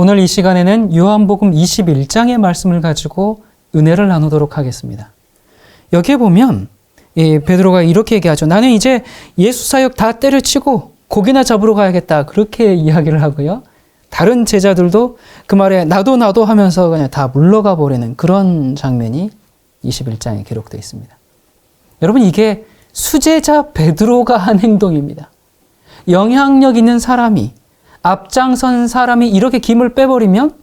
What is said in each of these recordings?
오늘 이 시간에는 요한복음 21장의 말씀을 가지고 은혜를 나누도록 하겠습니다. 여기에 보면 베드로가 이렇게 얘기하죠. 나는 이제 예수 사역 다 때려치고 고기나 잡으러 가야겠다. 그렇게 이야기를 하고요. 다른 제자들도 그 말에 나도 하면서 그냥 다 물러가 버리는 그런 장면이 21장에 기록되어 있습니다. 여러분, 이게 수제자 베드로가 한 행동입니다. 영향력 있는 사람이, 앞장선 사람이 이렇게 김을 빼버리면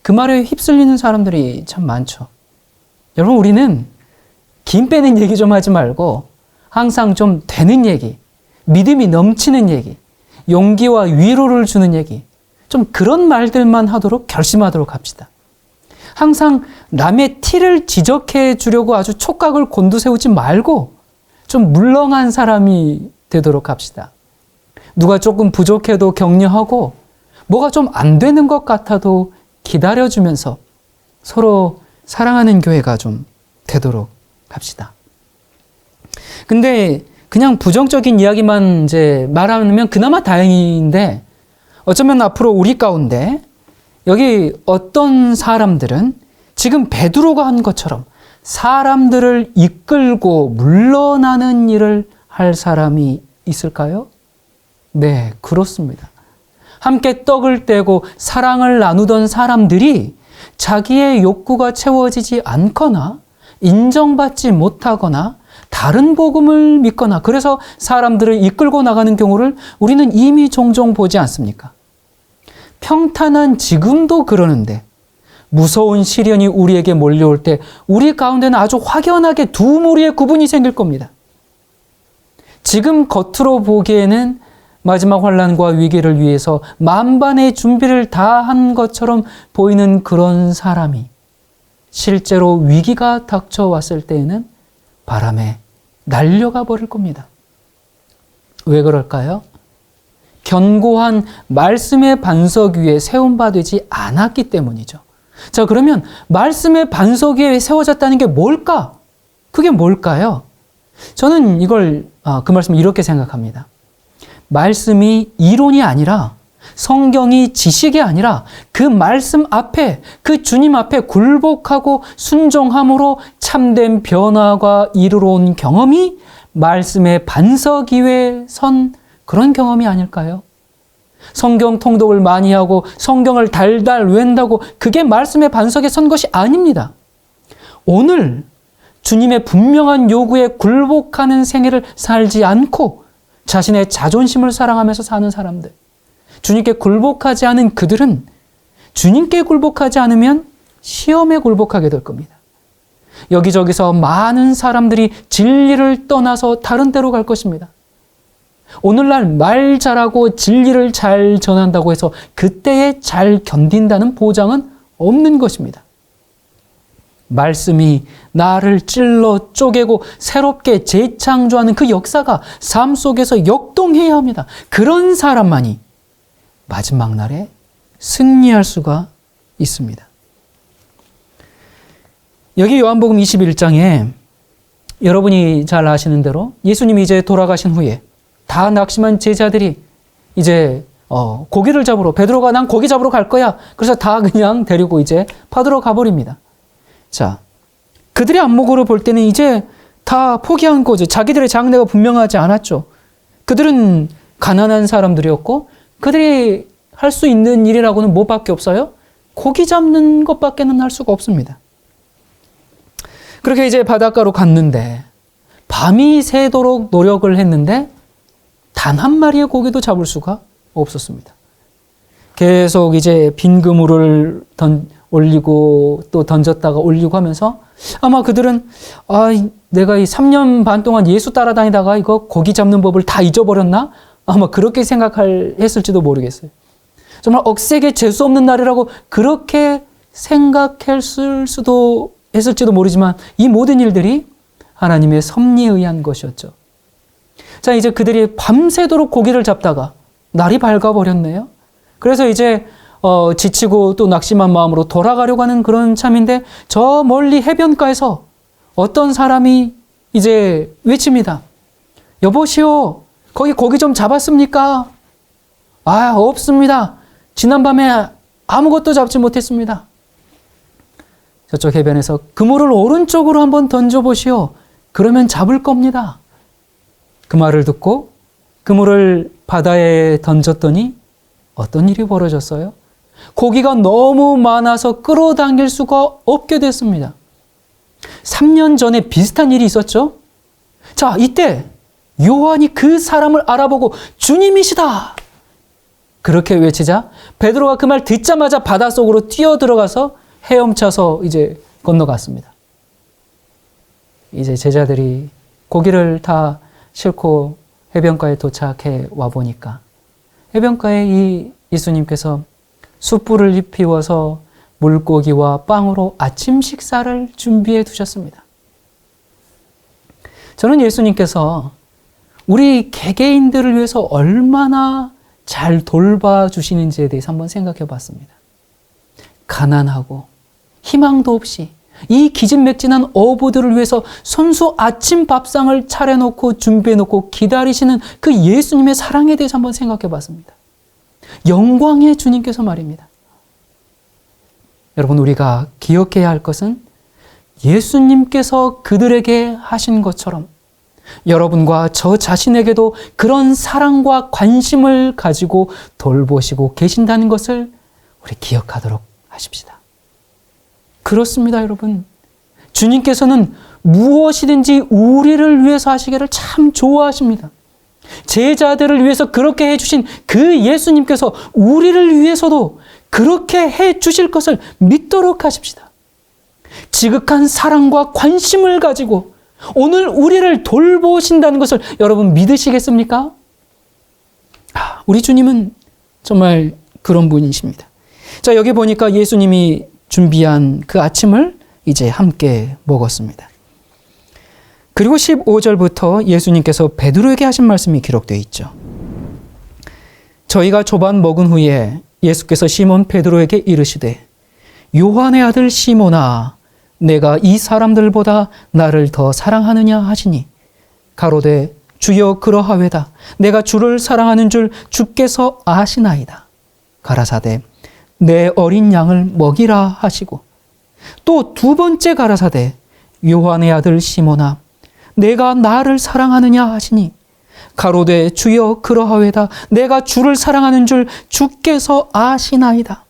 그 말에 휩쓸리는 사람들이 참 많죠. 여러분, 우리는 김 빼는 얘기 좀 하지 말고 항상 좀 되는 얘기, 믿음이 넘치는 얘기, 용기와 위로를 주는 얘기, 좀 그런 말들만 하도록 결심하도록 합시다. 항상 남의 티를 지적해 주려고 아주 촉각을 곤두세우지 말고 좀 물렁한 사람이 되도록 합시다. 누가 조금 부족해도 격려하고 뭐가 좀 안 되는 것 같아도 기다려주면서 서로 사랑하는 교회가 좀 되도록 합시다. 근데 그냥 부정적인 이야기만 이제 말하면 그나마 다행인데, 어쩌면 앞으로 우리 가운데 여기 어떤 사람들은 지금 베드로가 한 것처럼 사람들을 이끌고 물러나는 일을 할 사람이 있을까요? 네, 그렇습니다. 함께 떡을 떼고 사랑을 나누던 사람들이 자기의 욕구가 채워지지 않거나 인정받지 못하거나 다른 복음을 믿거나 그래서 사람들을 이끌고 나가는 경우를 우리는 이미 종종 보지 않습니까? 평탄한 지금도 그러는데 무서운 시련이 우리에게 몰려올 때 우리 가운데는 아주 확연하게 두 무리의 구분이 생길 겁니다. 지금 겉으로 보기에는 마지막 환난과 위기를 위해서 만반의 준비를 다 한 것처럼 보이는 그런 사람이 실제로 위기가 닥쳐왔을 때에는 바람에 날려가 버릴 겁니다. 왜 그럴까요? 견고한 말씀의 반석 위에 세움바 되지 않았기 때문이죠. 자, 그러면 말씀의 반석 위에 세워졌다는 게 뭘까? 그게 뭘까요? 저는 그 말씀을 이렇게 생각합니다. 말씀이 이론이 아니라, 성경이 지식이 아니라 그 말씀 앞에, 그 주님 앞에 굴복하고 순종함으로 참된 변화가 이르러 온 경험이 말씀의 반석 위에 선 그런 경험이 아닐까요? 성경 통독을 많이 하고 성경을 달달 외운다고 그게 말씀의 반석에 선 것이 아닙니다. 오늘 주님의 분명한 요구에 굴복하는 생애를 살지 않고 자신의 자존심을 사랑하면서 사는 사람들, 주님께 굴복하지 않은 그들은 주님께 굴복하지 않으면 시험에 굴복하게 될 겁니다. 여기저기서 많은 사람들이 진리를 떠나서 다른 데로 갈 것입니다. 오늘날 말 잘하고 진리를 잘 전한다고 해서 그때에 잘 견딘다는 보장은 없는 것입니다. 말씀이 나를 찔러 쪼개고 새롭게 재창조하는 그 역사가 삶 속에서 역동해야 합니다. 그런 사람만이 마지막 날에 승리할 수가 있습니다. 여기 요한복음 21장에 여러분이 잘 아시는 대로 예수님이 이제 돌아가신 후에 다 낙심한 제자들이 이제 고기를 잡으러, 베드로가 난 고기 잡으러 갈 거야. 그래서 다 그냥 데리고 이제 파도로 가버립니다. 자, 그들의 안목으로 볼 때는 이제 다 포기한 거죠. 자기들의 장래가 분명하지 않았죠. 그들은 가난한 사람들이었고 그들이 할 수 있는 일이라고는 뭐밖에 없어요? 고기 잡는 것밖에는 할 수가 없습니다. 그렇게 이제 바닷가로 갔는데 밤이 새도록 노력을 했는데 단 한 마리의 고기도 잡을 수가 없었습니다. 계속 이제 빈 그물을 올리고 또 던졌다가 올리고 하면서 아마 그들은 내가 이 3년 반 동안 예수 따라다니다가 이거 고기 잡는 법을 다 잊어버렸나? 아마 그렇게 했을지도 모르겠어요. 정말 억세게 재수 없는 날이라고 그렇게 생각했을지도 모르지만 이 모든 일들이 하나님의 섭리에 의한 것이었죠. 자, 이제 그들이 밤새도록 고기를 잡다가 날이 밝아버렸네요. 그래서 이제 지치고 또 낙심한 마음으로 돌아가려고 하는 그런 참인데 저 멀리 해변가에서 어떤 사람이 이제 외칩니다. 여보시오, 거기 고기 좀 잡았습니까? 없습니다. 지난밤에 아무것도 잡지 못했습니다. 저쪽 해변에서 그물을 오른쪽으로 한번 던져보시오. 그러면 잡을 겁니다. 그 말을 듣고 그물을 바다에 던졌더니 어떤 일이 벌어졌어요? 고기가 너무 많아서 끌어당길 수가 없게 됐습니다. 3년 전에 비슷한 일이 있었죠? 자, 이때 요한이 그 사람을 알아보고 주님이시다! 그렇게 외치자 베드로가 그 말 듣자마자 바닷속으로 뛰어들어가서 헤엄쳐서 이제 건너갔습니다. 이제 제자들이 고기를 다 싣고 해변가에 도착해 와보니까 해변가에 이 예수님께서 숯불을 입히워서 물고기와 빵으로 아침 식사를 준비해 두셨습니다. 저는 예수님께서 우리 개개인들을 위해서 얼마나 잘 돌봐주시는지에 대해서 한번 생각해 봤습니다. 가난하고 희망도 없이 이 기진맥진한 어부들을 위해서 손수 아침 밥상을 차려놓고 준비해놓고 기다리시는 그 예수님의 사랑에 대해서 한번 생각해 봤습니다. 영광의 주님께서 말입니다. 여러분, 우리가 기억해야 할 것은 예수님께서 그들에게 하신 것처럼 여러분과 저 자신에게도 그런 사랑과 관심을 가지고 돌보시고 계신다는 것을 우리 기억하도록 하십시다. 그렇습니다, 여러분. 주님께서는 무엇이든지 우리를 위해서 하시기를 참 좋아하십니다. 제자들을 위해서 그렇게 해주신 그 예수님께서 우리를 위해서도 그렇게 해주실 것을 믿도록 하십시다. 지극한 사랑과 관심을 가지고 오늘 우리를 돌보신다는 것을 여러분 믿으시겠습니까? 우리 주님은 정말 그런 분이십니다. 자, 여기 보니까 예수님이 준비한 그 아침을 이제 함께 먹었습니다. 그리고 15절부터 예수님께서 베드로에게 하신 말씀이 기록되어 있죠. 저희가 조반 먹은 후에 예수께서 시몬 베드로에게 이르시되 요한의 아들 시몬아 내가 이 사람들보다 나를 더 사랑하느냐 하시니 가로되 주여 그러하외다. 내가 주를 사랑하는 줄 주께서 아시나이다. 가라사대 내 어린 양을 먹이라 하시고 또 두 번째 가라사대 요한의 아들 시몬아 내가 나를 사랑하느냐 하시니 가로되 주여 그러하외다. 내가 주를 사랑하는 줄 주께서 아시나이다.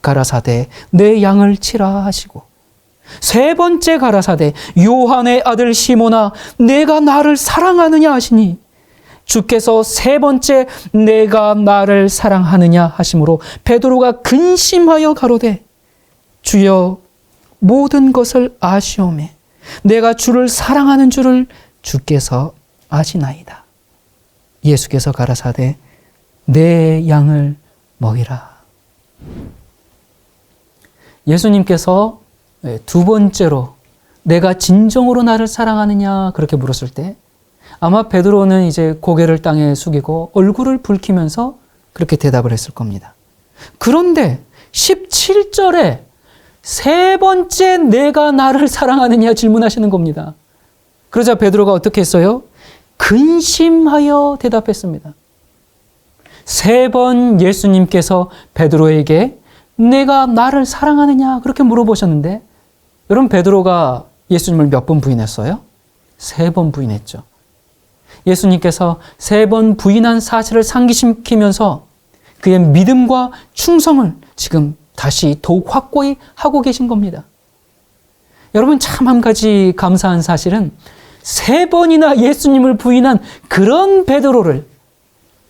가라사대 내 양을 치라 하시고 세 번째 가라사대 요한의 아들 시몬아 내가 나를 사랑하느냐 하시니 주께서 세 번째 내가 나를 사랑하느냐 하심으로 베드로가 근심하여 가로되 주여 모든 것을 아시오매 내가 주를 사랑하는 줄을 주께서 아시나이다. 예수께서 가라사대 내 양을 먹이라. 예수님께서 두 번째로 내가 진정으로 나를 사랑하느냐 그렇게 물었을 때 아마 베드로는 이제 고개를 땅에 숙이고 얼굴을 붉히면서 그렇게 대답을 했을 겁니다. 그런데 17절에 세 번째 내가 나를 사랑하느냐 질문하시는 겁니다. 그러자 베드로가 어떻게 했어요? 근심하여 대답했습니다. 세 번 예수님께서 베드로에게 내가 나를 사랑하느냐 그렇게 물어보셨는데 여러분 베드로가 예수님을 몇 번 부인했어요? 3번 부인했죠. 예수님께서 3번 부인한 사실을 상기시키면서 그의 믿음과 충성을 지금 다시 더욱 확고히 하고 계신 겁니다. 여러분 참 한 가지 감사한 사실은 3번이나 예수님을 부인한 그런 베드로를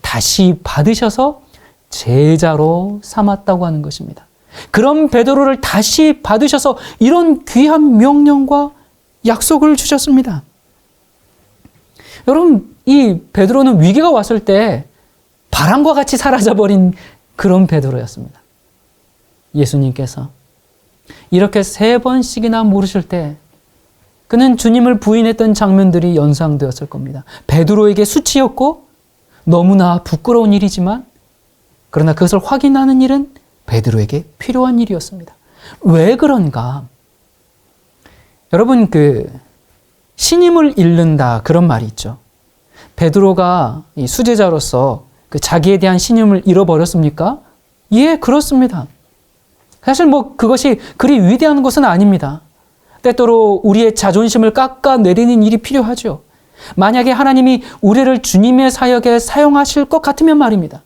다시 받으셔서 제자로 삼았다고 하는 것입니다. 그런 베드로를 다시 받으셔서 이런 귀한 명령과 약속을 주셨습니다. 여러분, 이 베드로는 위기가 왔을 때 바람과 같이 사라져버린 그런 베드로였습니다. 예수님께서 이렇게 3번씩이나 물으실 때 그는 주님을 부인했던 장면들이 연상되었을 겁니다. 베드로에게 수치였고 너무나 부끄러운 일이지만 그러나 그것을 확인하는 일은 베드로에게 필요한 일이었습니다. 왜 그런가? 여러분 신임을 잃는다 그런 말이 있죠. 베드로가 이 수제자로서 자기에 대한 신임을 잃어버렸습니까? 예, 그렇습니다. 사실 뭐 그것이 그리 위대한 것은 아닙니다. 때때로 우리의 자존심을 깎아내리는 일이 필요하죠. 만약에 하나님이 우리를 주님의 사역에 사용하실 것 같으면 말입니다.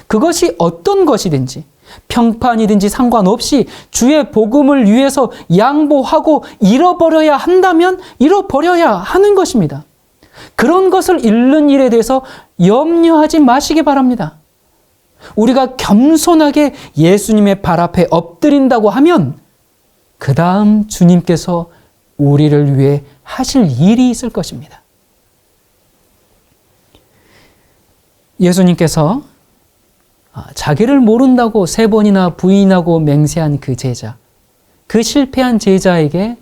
그것이 어떤 것이든지 평판이든지 상관없이 주의 복음을 위해서 양보하고 잃어버려야 한다면 잃어버려야 하는 것입니다. 그런 것을 잃는 일에 대해서 염려하지 마시기 바랍니다. 우리가 겸손하게 예수님의 발 앞에 엎드린다고 하면 그 다음 주님께서 우리를 위해 하실 일이 있을 것입니다. 예수님께서 자기를 모른다고 3번이나 부인하고 맹세한 그 제자, 그 실패한 제자에게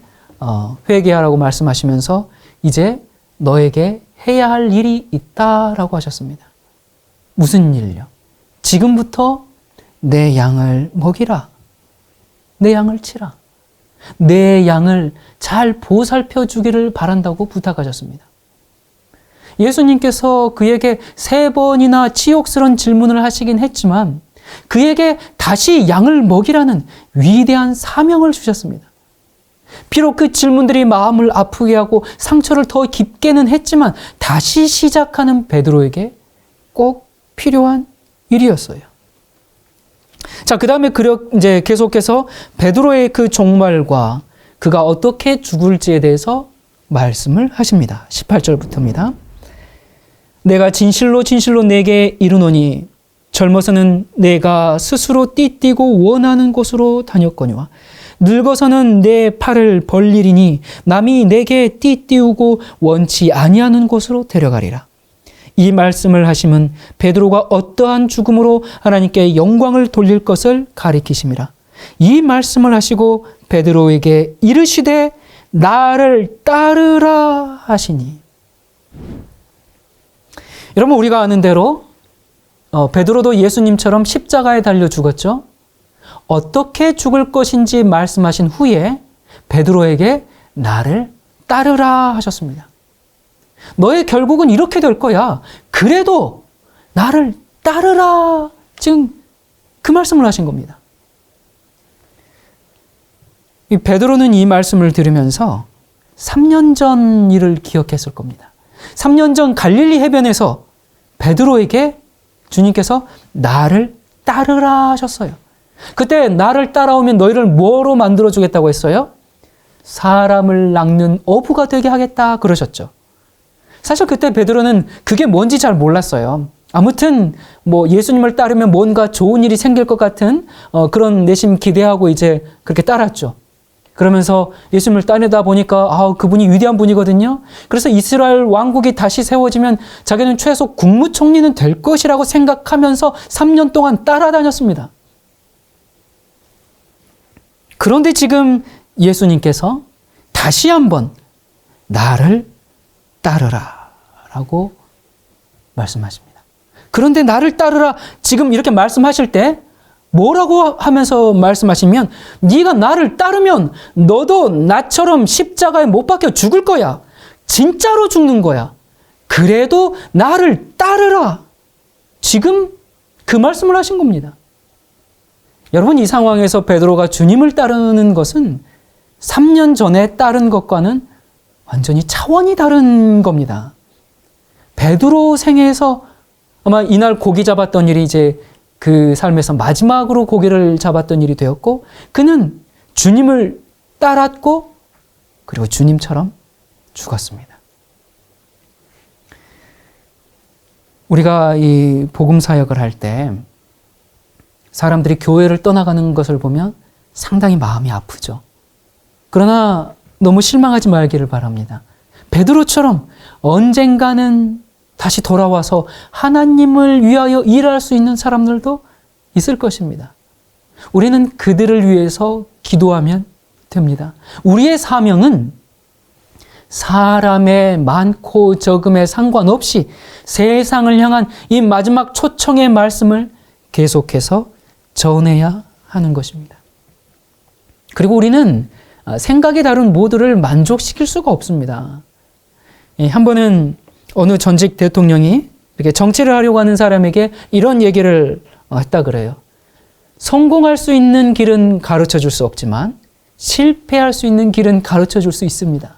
회개하라고 말씀하시면서 이제 너에게 해야 할 일이 있다라고 하셨습니다. 무슨 일요? 지금부터 내 양을 먹이라. 내 양을 치라. 내 양을 잘 보살펴 주기를 바란다고 부탁하셨습니다. 예수님께서 그에게 3번이나 치욕스러운 질문을 하시긴 했지만 그에게 다시 양을 먹이라는 위대한 사명을 주셨습니다. 비록 그 질문들이 마음을 아프게 하고 상처를 더 깊게는 했지만 다시 시작하는 베드로에게 꼭 필요한 일이었어요. 자, 그 다음에 이제 계속해서 베드로의 그 종말과 그가 어떻게 죽을지에 대해서 말씀을 하십니다. 18절부터입니다. 내가 진실로 진실로 내게 이르노니 젊어서는 내가 스스로 띠띠고 원하는 곳으로 다녔거니와 늙어서는 내 팔을 벌리리니 남이 내게 띠띠우고 원치 아니하는 곳으로 데려가리라. 이 말씀을 하심은 베드로가 어떠한 죽음으로 하나님께 영광을 돌릴 것을 가리키심이라. 이 말씀을 하시고 베드로에게 이르시되 나를 따르라 하시니. 여러분, 우리가 아는 대로 베드로도 예수님처럼 십자가에 달려 죽었죠. 어떻게 죽을 것인지 말씀하신 후에 베드로에게 나를 따르라 하셨습니다. 너의 결국은 이렇게 될 거야. 그래도 나를 따르라. 지금 그 말씀을 하신 겁니다. 이 베드로는 이 말씀을 들으면서 3년 전 일을 기억했을 겁니다. 3년 전 갈릴리 해변에서 베드로에게 주님께서 나를 따르라 하셨어요. 그때 나를 따라오면 너희를 뭐로 만들어주겠다고 했어요? 사람을 낚는 어부가 되게 하겠다 그러셨죠. 사실 그때 베드로는 그게 뭔지 잘 몰랐어요. 아무튼 뭐 예수님을 따르면 뭔가 좋은 일이 생길 것 같은 그런 내심 기대하고 이제 그렇게 따랐죠. 그러면서 예수님을 따르다 보니까 그분이 위대한 분이거든요. 그래서 이스라엘 왕국이 다시 세워지면 자기는 최소 국무총리는 될 것이라고 생각하면서 3년 동안 따라다녔습니다. 그런데 지금 예수님께서 다시 한번 나를 따르라 라고 말씀하십니다. 그런데 나를 따르라 지금 이렇게 말씀하실 때 뭐라고 하면서 말씀하시면 네가 나를 따르면 너도 나처럼 십자가에 못 박혀 죽을 거야. 진짜로 죽는 거야. 그래도 나를 따르라. 지금 그 말씀을 하신 겁니다. 여러분, 이 상황에서 베드로가 주님을 따르는 것은 3년 전에 따른 것과는 완전히 차원이 다른 겁니다. 베드로 생애에서 아마 이날 고기 잡았던 일이 이제 그 삶에서 마지막으로 고기를 잡았던 일이 되었고, 그는 주님을 따랐고 그리고 주님처럼 죽었습니다. 우리가 이 복음 사역을 할 때 사람들이 교회를 떠나가는 것을 보면 상당히 마음이 아프죠. 그러나 너무 실망하지 말기를 바랍니다. 베드로처럼 언젠가는 다시 돌아와서 하나님을 위하여 일할 수 있는 사람들도 있을 것입니다. 우리는 그들을 위해서 기도하면 됩니다. 우리의 사명은 사람의 많고 적음에 상관없이 세상을 향한 이 마지막 초청의 말씀을 계속해서 전해야 하는 것입니다. 그리고 우리는 생각이 다른 모두를 만족시킬 수가 없습니다. 한 번은 어느 전직 대통령이 이렇게 정치를 하려고 하는 사람에게 이런 얘기를 했다 그래요. 성공할 수 있는 길은 가르쳐 줄 수 없지만 실패할 수 있는 길은 가르쳐 줄 수 있습니다.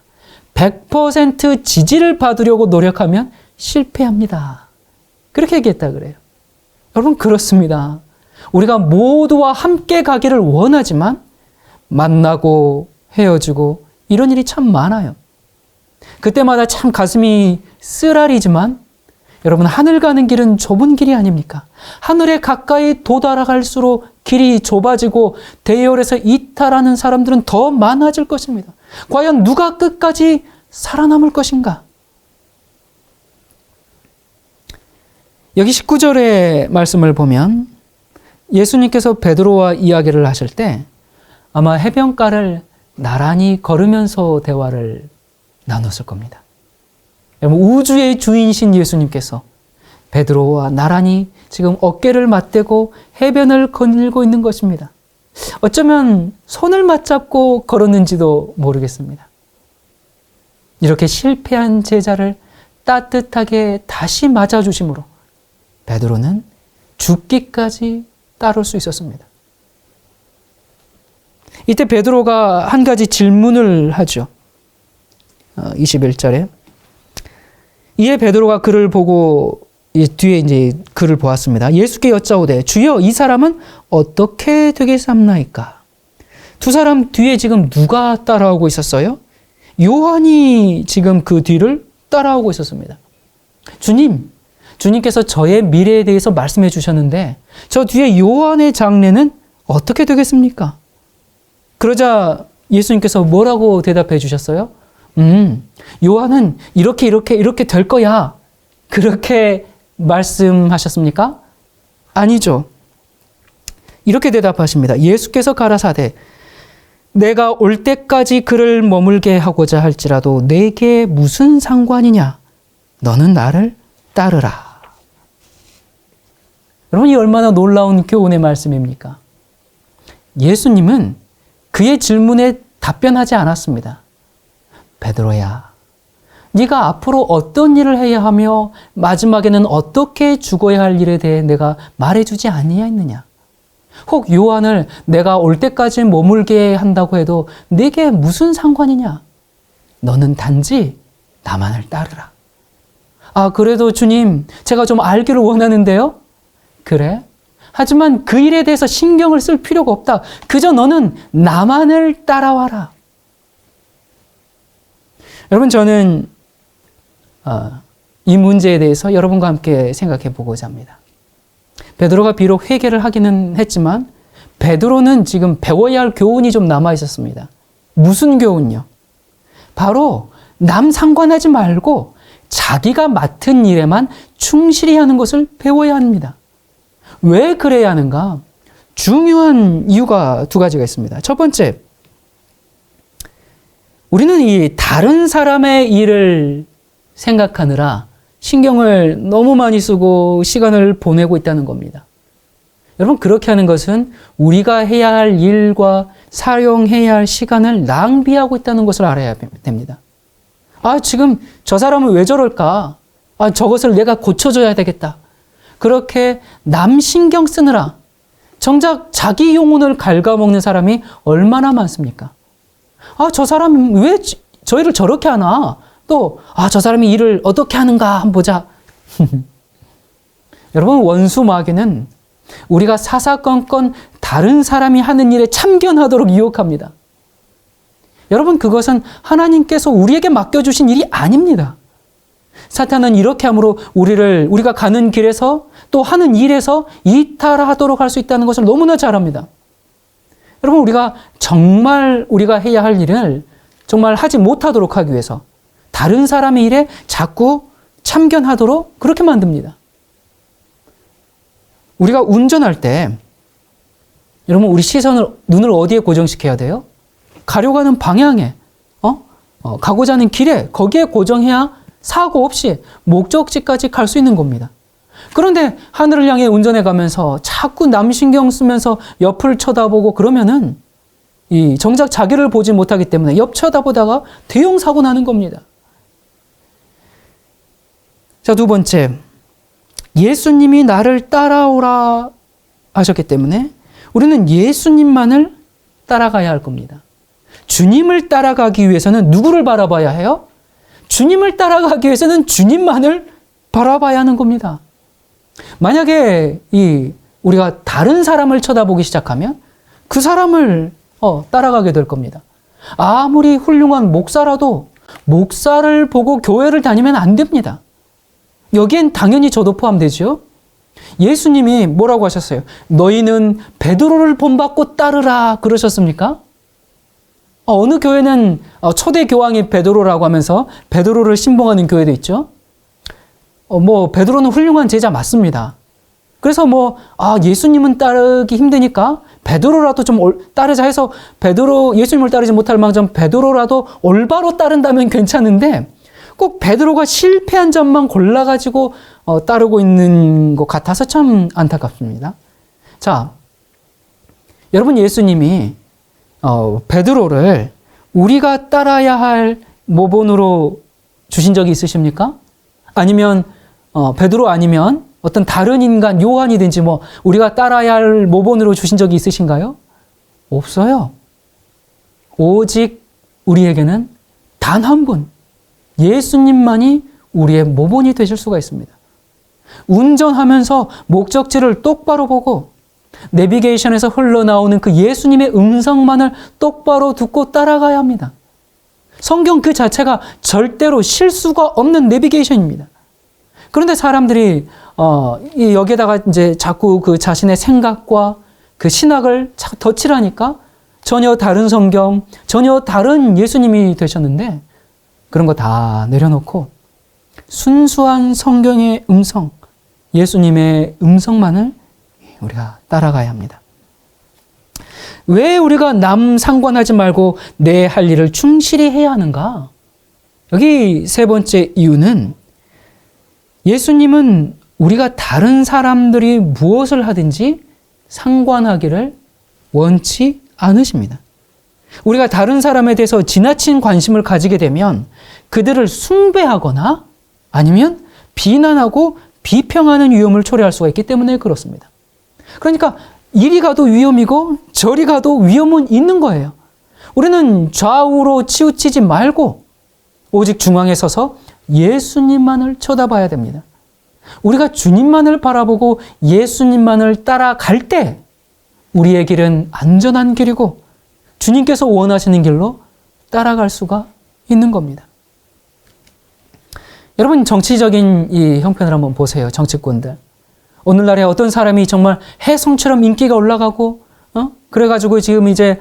100% 지지를 받으려고 노력하면 실패합니다. 그렇게 얘기했다 그래요. 여러분, 그렇습니다. 우리가 모두와 함께 가기를 원하지만 만나고 헤어지고 이런 일이 참 많아요. 그때마다 참 가슴이 쓰라리지만 여러분, 하늘 가는 길은 좁은 길이 아닙니까? 하늘에 가까이 도달할수록 길이 좁아지고 대열에서 이탈하는 사람들은 더 많아질 것입니다. 과연 누가 끝까지 살아남을 것인가? 여기 19절의 말씀을 보면 예수님께서 베드로와 이야기를 하실 때 아마 해변가를 나란히 걸으면서 대화를 나눴을 겁니다. 여러분, 우주의 주인이신 예수님께서 베드로와 나란히 지금 어깨를 맞대고 해변을 거닐고 있는 것입니다. 어쩌면 손을 맞잡고 걸었는지도 모르겠습니다. 이렇게 실패한 제자를 따뜻하게 다시 맞아주심으로 베드로는 죽기까지 따를 수 있었습니다. 이때 베드로가 한 가지 질문을 하죠. 21절에 이에 베드로가 그를 보고 뒤에 이제 그를 보았습니다. 예수께 여짜오되 주여 이 사람은 어떻게 되겠사옵나이까? 두 사람 뒤에 지금 누가 따라오고 있었어요? 요한이 지금 그 뒤를 따라오고 있었습니다. 주님께서 저의 미래에 대해서 말씀해 주셨는데 저 뒤에 요한의 장래는 어떻게 되겠습니까? 그러자 예수님께서 뭐라고 대답해 주셨어요? 요한은 이렇게 될 거야. 그렇게 말씀하셨습니까? 아니죠. 이렇게 대답하십니다. 예수께서 가라사대 내가 올 때까지 그를 머물게 하고자 할지라도 내게 무슨 상관이냐? 너는 나를 따르라. 여러분, 이 얼마나 놀라운 교훈의 말씀입니까? 예수님은 그의 질문에 답변하지 않았습니다. 베드로야, 네가 앞으로 어떤 일을 해야 하며 마지막에는 어떻게 죽어야 할 일에 대해 내가 말해주지 아니하였느냐? 혹 요한을 내가 올 때까지 머물게 한다고 해도 네게 무슨 상관이냐? 너는 단지 나만을 따르라. 아, 그래도 주님, 제가 좀 알기를 원하는데요? 그래? 하지만 그 일에 대해서 신경을 쓸 필요가 없다. 그저 너는 나만을 따라와라. 여러분, 저는 이 문제에 대해서 여러분과 함께 생각해 보고자 합니다. 베드로가 비록 회개를 하기는 했지만 베드로는 지금 배워야 할 교훈이 좀 남아 있었습니다. 무슨 교훈요? 바로 남 상관하지 말고 자기가 맡은 일에만 충실히 하는 것을 배워야 합니다. 왜 그래야 하는가? 중요한 이유가 두 가지가 있습니다. 첫 번째, 우리는 이 다른 사람의 일을 생각하느라 신경을 너무 많이 쓰고 시간을 보내고 있다는 겁니다. 여러분, 그렇게 하는 것은 우리가 해야 할 일과 사용해야 할 시간을 낭비하고 있다는 것을 알아야 됩니다. 아, 지금 저 사람은 왜 저럴까? 아, 저것을 내가 고쳐줘야 되겠다. 그렇게 남 신경 쓰느라 정작 자기 영혼을 갉아먹는 사람이 얼마나 많습니까? 아, 저 사람이 왜 저 일을 저렇게 하나? 또, 아, 저 사람이 일을 어떻게 하는가 한번 보자. 여러분, 원수 마귀는 우리가 사사건건 다른 사람이 하는 일에 참견하도록 유혹합니다. 여러분, 그것은 하나님께서 우리에게 맡겨주신 일이 아닙니다. 사탄은 이렇게 함으로 우리가 가는 길에서 또 하는 일에서 이탈하도록 할 수 있다는 것을 너무나 잘 압니다. 여러분, 우리가 해야 할 일을 정말 하지 못하도록 하기 위해서 다른 사람의 일에 자꾸 참견하도록 그렇게 만듭니다. 우리가 운전할 때 여러분, 우리 눈을 어디에 고정시켜야 돼요? 가려고 하는 방향에, 가고자 하는 길에 거기에 고정해야 사고 없이 목적지까지 갈 수 있는 겁니다. 그런데 하늘을 향해 운전해 가면서 자꾸 남 신경 쓰면서 옆을 쳐다보고 그러면은 정작 자기를 보지 못하기 때문에 옆 쳐다보다가 대형 사고 나는 겁니다. 자, 두 번째, 예수님이 나를 따라오라 하셨기 때문에 우리는 예수님만을 따라가야 할 겁니다. 주님을 따라가기 위해서는 누구를 바라봐야 해요? 주님을 따라가기 위해서는 주님만을 바라봐야 하는 겁니다. 만약에 우리가 다른 사람을 쳐다보기 시작하면 그 사람을 따라가게 될 겁니다. 아무리 훌륭한 목사라도 목사를 보고 교회를 다니면 안 됩니다. 여기엔 당연히 저도 포함되죠. 예수님이 뭐라고 하셨어요? 너희는 베드로를 본받고 따르라 그러셨습니까? 어느 교회는 초대 교황이 베드로라고 하면서 베드로를 신봉하는 교회도 있죠. 베드로는 훌륭한 제자 맞습니다. 그래서 예수님은 따르기 힘드니까 베드로라도 좀 따르자 해서 예수님을 따르지 못할 망정 베드로라도 올바로 따른다면 괜찮은데 꼭 베드로가 실패한 점만 골라가지고 따르고 있는 것 같아서 참 안타깝습니다. 자, 여러분 예수님이 베드로를 우리가 따라야 할 모본으로 주신 적이 있으십니까? 아니면 베드로 아니면 어떤 다른 인간 요한이든지 우리가 따라야 할 모본으로 주신 적이 있으신가요? 없어요. 오직 우리에게는 단 한 분, 예수님만이 우리의 모본이 되실 수가 있습니다. 운전하면서 목적지를 똑바로 보고 내비게이션에서 흘러나오는 그 예수님의 음성만을 똑바로 듣고 따라가야 합니다. 성경 그 자체가 절대로 실수가 없는 내비게이션입니다. 그런데 사람들이 여기에다가 이제 자꾸 그 자신의 생각과 그 신학을 덧칠하니까 전혀 다른 성경, 전혀 다른 예수님이 되셨는데 그런 거 다 내려놓고 순수한 성경의 음성, 예수님의 음성만을 우리가 따라가야 합니다. 왜 우리가 남 상관하지 말고 내 할 일을 충실히 해야 하는가? 여기 세 번째 이유는 예수님은 우리가 다른 사람들이 무엇을 하든지 상관하기를 원치 않으십니다. 우리가 다른 사람에 대해서 지나친 관심을 가지게 되면 그들을 숭배하거나 아니면 비난하고 비평하는 위험을 초래할 수가 있기 때문에 그렇습니다. 그러니까 이리 가도 위험이고 저리 가도 위험은 있는 거예요. 우리는 좌우로 치우치지 말고 오직 중앙에 서서 예수님만을 쳐다봐야 됩니다. 우리가 주님만을 바라보고 예수님만을 따라갈 때 우리의 길은 안전한 길이고 주님께서 원하시는 길로 따라갈 수가 있는 겁니다. 여러분 정치적인 이 형편을 한번 보세요. 정치권들. 오늘날에 어떤 사람이 정말 혜성처럼 인기가 올라가고 그래가지고 지금 이제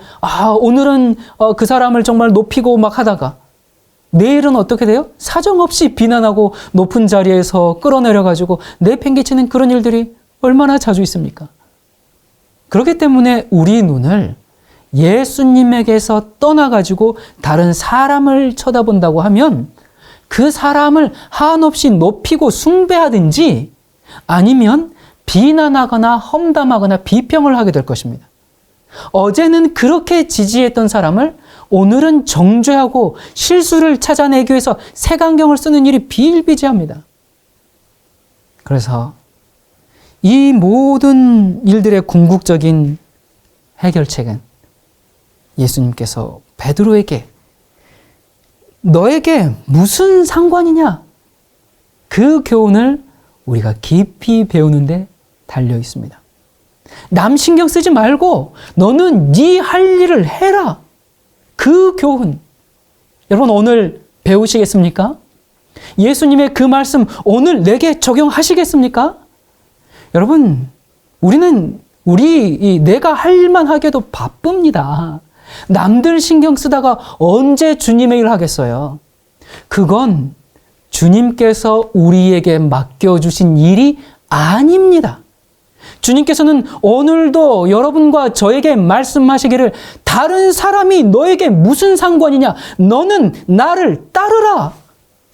오늘은 그 사람을 정말 높이고 막 하다가 내일은 어떻게 돼요? 사정없이 비난하고 높은 자리에서 끌어내려가지고 내팽개치는 그런 일들이 얼마나 자주 있습니까? 그렇기 때문에 우리 눈을 예수님에게서 떠나가지고 다른 사람을 쳐다본다고 하면 그 사람을 한없이 높이고 숭배하든지 아니면 비난하거나 험담하거나 비평을 하게 될 것입니다. 어제는 그렇게 지지했던 사람을 오늘은 정죄하고 실수를 찾아내기 위해서 색안경을 쓰는 일이 비일비재합니다. 그래서 이 모든 일들의 궁극적인 해결책은 예수님께서 베드로에게 너에게 무슨 상관이냐? 그 교훈을 우리가 깊이 배우는데 달려 있습니다. 남 신경 쓰지 말고 너는 네 할 일을 해라. 그 교훈. 여러분 오늘 배우시겠습니까? 예수님의 그 말씀 오늘 내게 적용하시겠습니까? 여러분 우리는 내가 할 일만 하기에도 바쁩니다. 남들 신경 쓰다가 언제 주님의 일을 하겠어요? 그건 주님께서 우리에게 맡겨주신 일이 아닙니다. 주님께서는 오늘도 여러분과 저에게 말씀하시기를 다른 사람이 너에게 무슨 상관이냐? 너는 나를 따르라.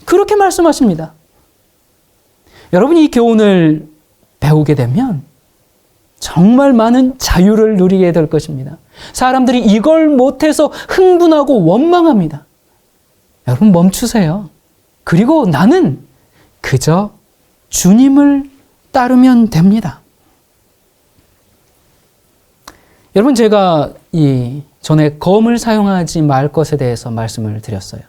그렇게 말씀하십니다. 여러분이 이 교훈을 배우게 되면 정말 많은 자유를 누리게 될 것입니다. 사람들이 이걸 못해서 흥분하고 원망합니다. 여러분 멈추세요. 그리고 나는 그저 주님을 따르면 됩니다. 여러분, 제가 전에 검을 사용하지 말 것에 대해서 말씀을 드렸어요.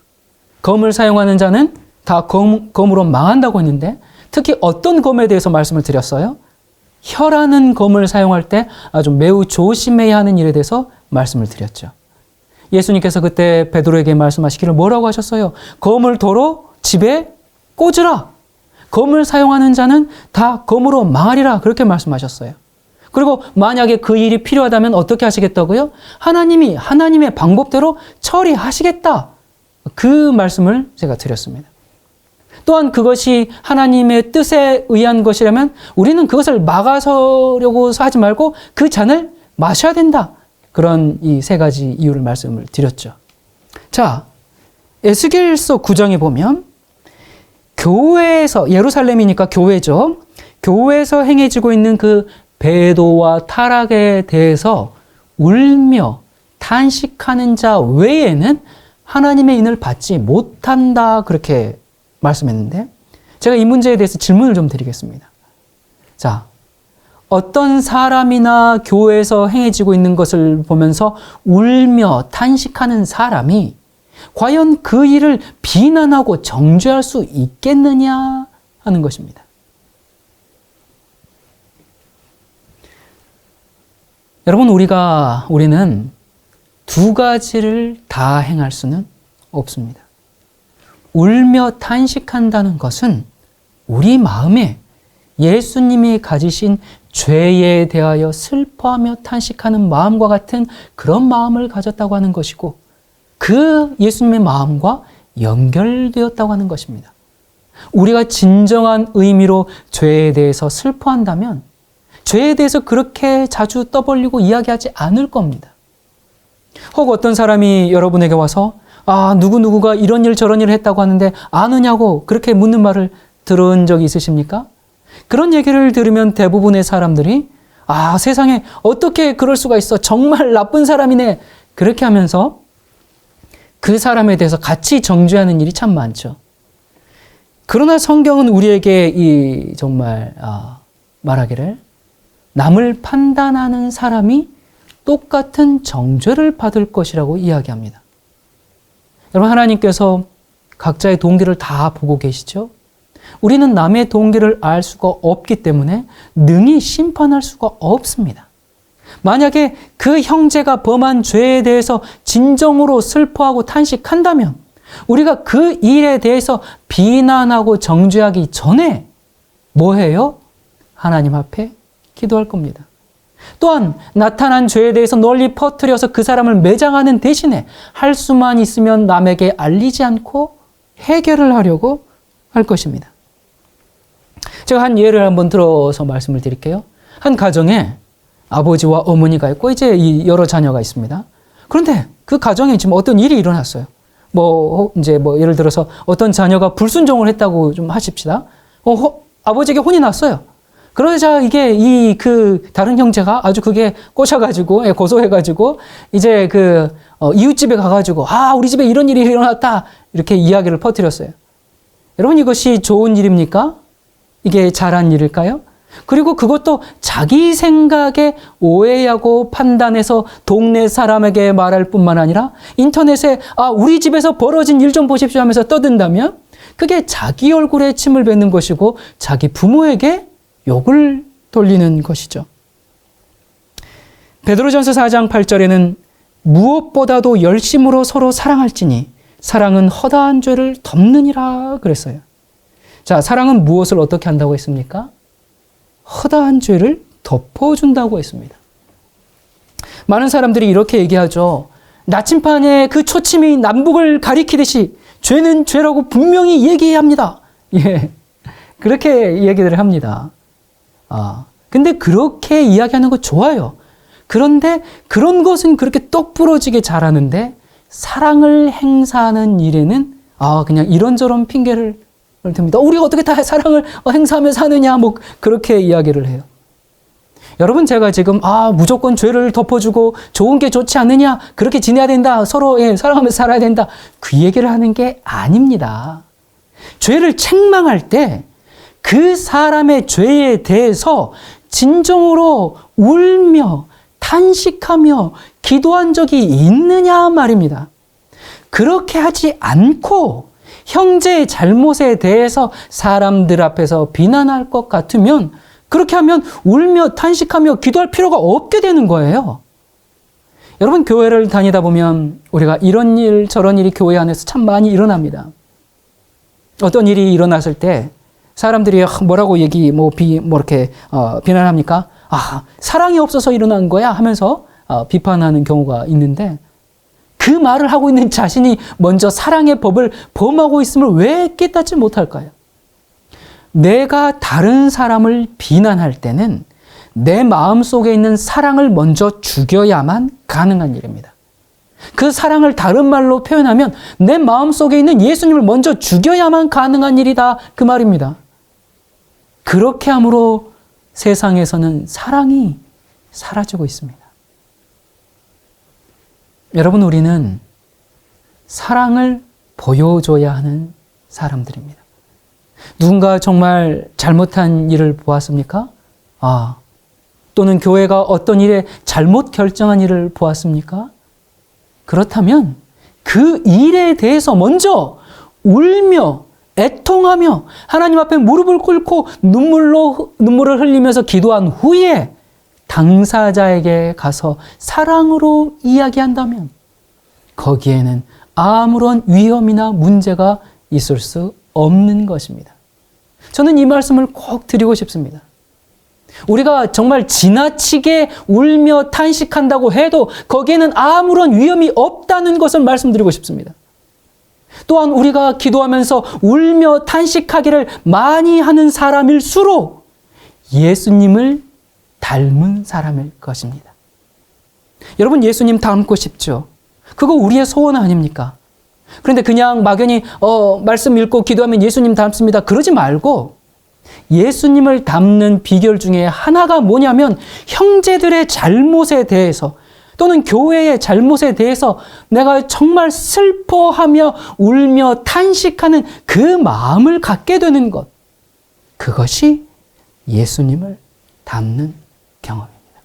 검을 사용하는 자는 다 검으로 망한다고 했는데, 특히 어떤 검에 대해서 말씀을 드렸어요? 혀라는 검을 사용할 때 아주 매우 조심해야 하는 일에 대해서 말씀을 드렸죠. 예수님께서 그때 베드로에게 말씀하시기를 뭐라고 하셨어요? 검을 도로 집에 꽂으라. 검을 사용하는 자는 다 검으로 망하리라. 그렇게 말씀하셨어요. 그리고 만약에 그 일이 필요하다면 어떻게 하시겠다고요? 하나님이 하나님의 방법대로 처리하시겠다. 그 말씀을 제가 드렸습니다. 또한 그것이 하나님의 뜻에 의한 것이라면 우리는 그것을 막아서려고 하지 말고 그 잔을 마셔야 된다. 그런 이 세 가지 이유를 말씀을 드렸죠. 자, 에스겔서 9장에 보면 교회에서, 예루살렘이니까 교회죠. 교회에서 행해지고 있는 그 배도와 타락에 대해서 울며 탄식하는 자 외에는 하나님의 인을 받지 못한다. 그렇게 말씀했는데, 제가 이 문제에 대해서 질문을 좀 드리겠습니다. 자, 어떤 사람이나 교회에서 행해지고 있는 것을 보면서 울며 탄식하는 사람이 과연 그 일을 비난하고 정죄할 수 있겠느냐 하는 것입니다. 여러분, 우리는 두 가지를 다 행할 수는 없습니다. 울며 탄식한다는 것은 우리 마음에 예수님이 가지신 죄에 대하여 슬퍼하며 탄식하는 마음과 같은 그런 마음을 가졌다고 하는 것이고, 그 예수님의 마음과 연결되었다고 하는 것입니다. 우리가 진정한 의미로 죄에 대해서 슬퍼한다면 죄에 대해서 그렇게 자주 떠벌리고 이야기하지 않을 겁니다. 혹 어떤 사람이 여러분에게 와서 누구누구가 이런 일 저런 일을 했다고 하는데 아느냐고 그렇게 묻는 말을 들은 적이 있으십니까? 그런 얘기를 들으면 대부분의 사람들이 세상에 어떻게 그럴 수가 있어, 정말 나쁜 사람이네, 그렇게 하면서 그 사람에 대해서 같이 정죄하는 일이 참 많죠. 그러나 성경은 우리에게 정말 말하기를 남을 판단하는 사람이 똑같은 정죄를 받을 것이라고 이야기합니다. 여러분, 하나님께서 각자의 동기를 다 보고 계시죠? 우리는 남의 동기를 알 수가 없기 때문에 능히 심판할 수가 없습니다. 만약에 그 형제가 범한 죄에 대해서 진정으로 슬퍼하고 탄식한다면 우리가 그 일에 대해서 비난하고 정죄하기 전에 뭐 해요? 하나님 앞에 기도할 겁니다. 또한 나타난 죄에 대해서 널리 퍼뜨려서 그 사람을 매장하는 대신에 할 수만 있으면 남에게 알리지 않고 해결을 하려고 할 것입니다. 제가 한 예를 한번 들어서 말씀을 드릴게요. 한 가정에 아버지와 어머니가 있고 이제 여러 자녀가 있습니다. 그런데 그 가정에 지금 어떤 일이 일어났어요. 예를 들어서 어떤 자녀가 불순종을 했다고 좀 하십시다. 아버지에게 혼이 났어요. 그러자 이게 다른 형제가 아주 그게 꼬셔가지고, 고소해가지고, 이제 이웃집에 가가지고, 우리 집에 이런 일이 일어났다. 이렇게 이야기를 퍼뜨렸어요. 여러분, 이것이 좋은 일입니까? 이게 잘한 일일까요? 그리고 그것도 자기 생각에 오해하고 판단해서 동네 사람에게 말할 뿐만 아니라 인터넷에 우리 집에서 벌어진 일 좀 보십시오 하면서 떠든다면 그게 자기 얼굴에 침을 뱉는 것이고 자기 부모에게 욕을 돌리는 것이죠. 베드로전서 4장 8절에는 무엇보다도 열심으로 서로 사랑할지니 사랑은 허다한 죄를 덮느니라 그랬어요. 자, 사랑은 무엇을 어떻게 한다고 했습니까? 허다한 죄를 덮어준다고 했습니다. 많은 사람들이 이렇게 얘기하죠. 나침판에 그 초침이 남북을 가리키듯이 죄는 죄라고 분명히 얘기해야 합니다. 예, 그렇게 얘기를 합니다. 근데 그렇게 이야기하는 거 좋아요. 그런데 그런 것은 그렇게 똑부러지게 잘하는데 사랑을 행사하는 일에는 그냥 이런저런 핑계를 듭니다. 우리가 어떻게 다 사랑을 행사하며 사느냐, 그렇게 이야기를 해요. 여러분, 제가 지금 무조건 죄를 덮어주고 좋은 게 좋지 않느냐, 그렇게 지내야 된다, 서로 사랑하면서 살아야 된다, 그 얘기를 하는 게 아닙니다. 죄를 책망할 때 그 사람의 죄에 대해서 진정으로 울며 탄식하며 기도한 적이 있느냐 말입니다. 그렇게 하지 않고 형제의 잘못에 대해서 사람들 앞에서 비난할 것 같으면 그렇게 하면 울며 탄식하며 기도할 필요가 없게 되는 거예요. 여러분, 교회를 다니다 보면 우리가 이런 일 저런 일이 교회 안에서 참 많이 일어납니다. 어떤 일이 일어났을 때 사람들이 뭐라고 이렇게 비난합니까? 사랑이 없어서 일어난 거야 하면서 비판하는 경우가 있는데, 그 말을 하고 있는 자신이 먼저 사랑의 법을 범하고 있음을 왜 깨닫지 못할까요? 내가 다른 사람을 비난할 때는 내 마음속에 있는 사랑을 먼저 죽여야만 가능한 일입니다. 그 사랑을 다른 말로 표현하면 내 마음속에 있는 예수님을 먼저 죽여야만 가능한 일이다, 그 말입니다. 그렇게 함으로 세상에서는 사랑이 사라지고 있습니다. 여러분, 우리는 사랑을 보여줘야 하는 사람들입니다. 누군가 정말 잘못한 일을 보았습니까? 또는 교회가 어떤 일에 잘못 결정한 일을 보았습니까? 그렇다면 그 일에 대해서 먼저 울며 애통하며 하나님 앞에 무릎을 꿇고 눈물을 흘리면서 기도한 후에 당사자에게 가서 사랑으로 이야기한다면 거기에는 아무런 위험이나 문제가 있을 수 없는 것입니다. 저는 이 말씀을 꼭 드리고 싶습니다. 우리가 정말 지나치게 울며 탄식한다고 해도 거기에는 아무런 위험이 없다는 것을 말씀드리고 싶습니다. 또한 우리가 기도하면서 울며 탄식하기를 많이 하는 사람일수록 예수님을 닮은 사람일 것입니다. 여러분, 예수님 닮고 싶죠? 그거 우리의 소원 아닙니까? 그런데 그냥 막연히 말씀 읽고 기도하면 예수님 닮습니다, 그러지 말고 예수님을 닮는 비결 중에 하나가 뭐냐면 형제들의 잘못에 대해서 또는 교회의 잘못에 대해서 내가 정말 슬퍼하며 울며 탄식하는 그 마음을 갖게 되는 것, 그것이 예수님을 닮는 경험입니다.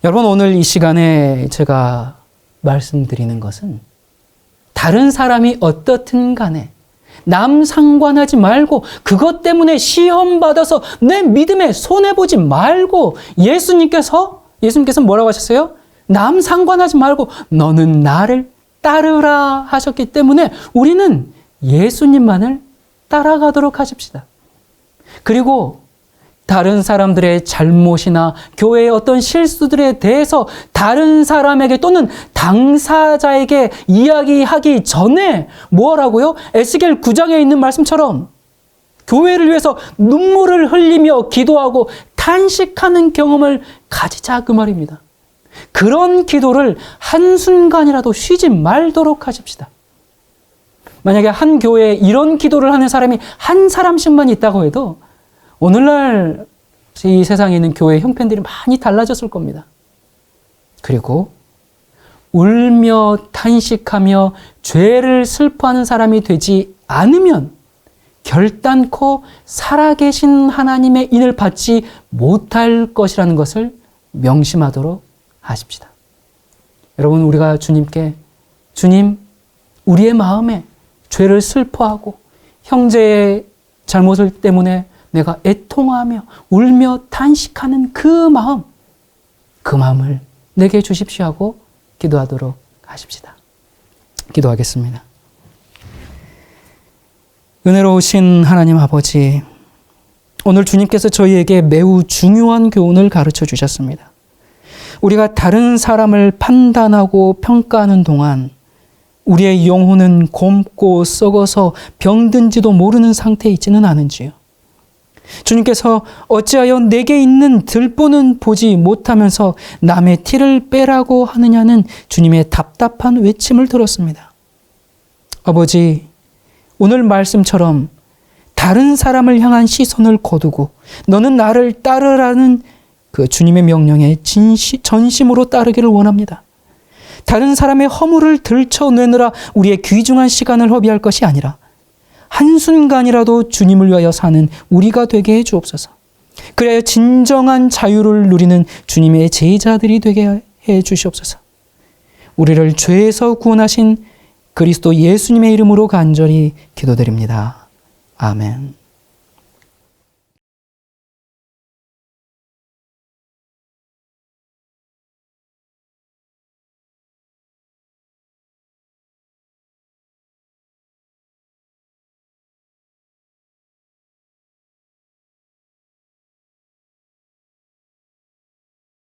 여러분, 오늘 이 시간에 제가 말씀드리는 것은 다른 사람이 어떻든 간에 남 상관하지 말고 그것 때문에 시험받아서 내 믿음에 손해보지 말고 예수님께서 뭐라고 하셨어요? 남 상관하지 말고 너는 나를 따르라 하셨기 때문에 우리는 예수님만을 따라가도록 하십시다. 그리고 다른 사람들의 잘못이나 교회의 어떤 실수들에 대해서 다른 사람에게 또는 당사자에게 이야기하기 전에 뭐라고요? 에스겔 9장에 있는 말씀처럼 교회를 위해서 눈물을 흘리며 기도하고 탄식하는 경험을 가지자, 그 말입니다. 그런 기도를 한순간이라도 쉬지 말도록 하십시다. 만약에 한 교회에 이런 기도를 하는 사람이 한 사람씩만 있다고 해도 오늘날 이 세상에 있는 교회 형편들이 많이 달라졌을 겁니다. 그리고 울며 탄식하며 죄를 슬퍼하는 사람이 되지 않으면 결단코 살아계신 하나님의 인을 받지 못할 것이라는 것을 명심하도록 하십시다. 여러분, 우리가 주님께 주님, 우리의 마음에 죄를 슬퍼하고 형제의 잘못을 때문에 내가 애통하며 울며 탄식하는 그 마음을 내게 주십시오 하고 기도하도록 하십시다. 기도하겠습니다. 은혜로우신 하나님 아버지, 오늘 주님께서 저희에게 매우 중요한 교훈을 가르쳐 주셨습니다. 우리가 다른 사람을 판단하고 평가하는 동안 우리의 영혼은 곪고 썩어서 병든지도 모르는 상태에 있지는 않은지요. 주님께서 어찌하여 내게 있는 들보는 보지 못하면서 남의 티를 빼라고 하느냐는 주님의 답답한 외침을 들었습니다. 아버지, 오늘 말씀처럼 다른 사람을 향한 시선을 거두고 너는 나를 따르라는 그 주님의 명령에 전심으로 따르기를 원합니다. 다른 사람의 허물을 들춰내느라 우리의 귀중한 시간을 허비할 것이 아니라 한순간이라도 주님을 위하여 사는 우리가 되게 해 주옵소서. 그래야 진정한 자유를 누리는 주님의 제자들이 되게 해 주시옵소서. 우리를 죄에서 구원하신 그리스도 예수님의 이름으로 간절히 기도드립니다. 아멘.